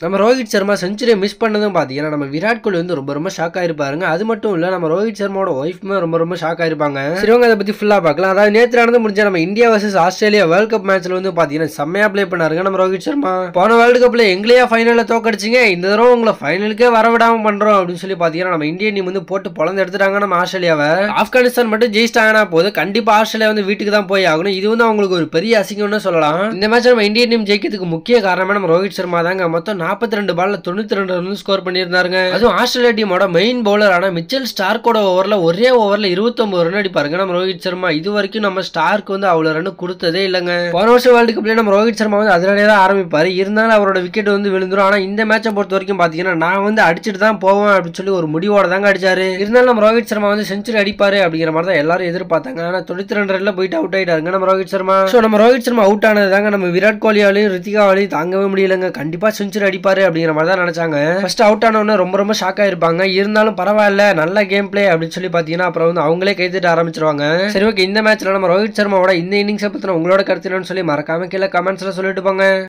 நம்ம ரோஹித் சர்மா செஞ்சுரியை மிஸ் பண்ணதும் பாத்தீங்கன்னா நம்ம விராட் கோலி வந்து ரொம்ப ரொம்ப ஷாக் ஆயிருப்பாருங்க. அது மட்டும் இல்ல நம்ம ரோஹித் சர்மாவோட ஒய்ஃப்மே ரொம்ப ரொம்ப ஷாக் ஆயிருப்பாங்க. சரிவங்க அதை பத்தி ஃபுல்லா பார்க்கலாம். அதாவது நேற்று நடந்து முடிஞ்ச நம்ம India versus Australia world cup மேட்ச்ல வந்து பாத்தீங்கன்னா செம்மையா பிளே பண்ணாருங்க நம்ம ரோஹித் சர்மா. போன வேர்ல்டு கப்ல எங்களையா ஃபைனல்ல தோக்கடிச்சிங்க, இந்த தடவை உங்களை ஃபைனலுக்கே வரவிடாம பண்றோம் அப்படின்னு சொல்லி பாத்தீங்கன்னா நம்ம இந்தியன் டீம் வந்து போட்டு பொழந்து எடுத்துட்டாங்க நம்ம ஆஸ்திரேலியாவை. ஆப்கானிஸ்தான் மட்டும் ஜெயிச்சிட்டாங்கன்னா போது கண்டிப்பா ஆஸ்திரேலியா வந்து வீட்டுக்கு தான் போய் ஆகணும். இது வந்து அவங்களுக்கு ஒரு பெரிய அசிங்கம்னு சொல்லலாம். இந்த மேட்ச் நம்ம இந்தியன் டீம் ஜெயிக்கிறதுக்கு முக்கிய காரணமே நம்ம ரோஹித் சர்மா தாங்க. மொத்தம் 42 பால்ல 92 ரன் ஸ்கோர் பண்ணியிருந்தாருங்க. அதுவும் ஆஸ்திரேலியா டீமோட மெயின் பவுலரான மிச்சல் ஸ்டார்க்கோட ஓவர்ல ஒரே ஓவர்ல 29 ரன் அடிப்பாருங்க நம்ம ரோஹித் சர்மா. இது வரைக்கும் நம்ம ஸ்டார்க்கு வந்து அவ்வளவு ரன் கொடுத்ததே இல்லைங்க. போன வருஷம் வேர்ல்டு கப்ல நம்ம ரோஹித் சர்மா வந்து அதிரடியா தான் ஆரம்பிப்பாரு. இருந்தாலும் அவரோட விக்கெட் வந்து விழுந்துரும். ஆனா இந்த மேட்சை பொறுத்த வரைக்கும் பாத்தீங்கன்னா நான் வந்து அடிச்சுட்டு தான் போவேன் அப்படின்னு சொல்லி ஒரு முடிவோட தாங்க அடிச்சாரு. இருந்தாலும் நம்ம ரோஹித் சர்மா வந்து செஞ்சுரி அடிப்பாரு அப்படிங்கிற மாதிரி தான் எல்லாரும் எதிர்பார்த்தாங்க. ஆனா 92 ரன்ல போயிட்டு அவுட் ஆயிட்டாருங்க நம்ம ரோஹித் சர்மா. சோ நம்ம ரோஹித் சர்மா அவுட் ஆனது தாங்க நம்ம விராட் கோலியாலையும் ரித்திகாவாலையும் தாங்கவே முடியலங்க. கண்டிப்பா செஞ்சுரி அடிப்பாரு அப்படிங்கிற மாதிரி தான் நினைச்சாங்க. ஃபர்ஸ்ட் அவுட் ஆனவொன்னே ரொம்ப ரொம்ப ஷாக் ஆயிருப்பாங்க. இருந்தாலும் பரவாயில்ல நல்ல கேம் பிளே அப்படின்னு சொல்லி பாத்தீங்கன்னா அப்புறம் வந்து அவங்களே கைதிட்டு ஆரம்பிச்சிருவாங்க. சரி ஓகே, இந்த மேட்ச்ல நம்ம ரோஹித் சர்மாவோட இந்த இன்னிங்ஸை பத்தின உங்களோட கருத்து என்னன்னு சொல்லி மறக்காம கீழே கமெண்ட்ஸ்ல சொல்லிட்டு போங்க.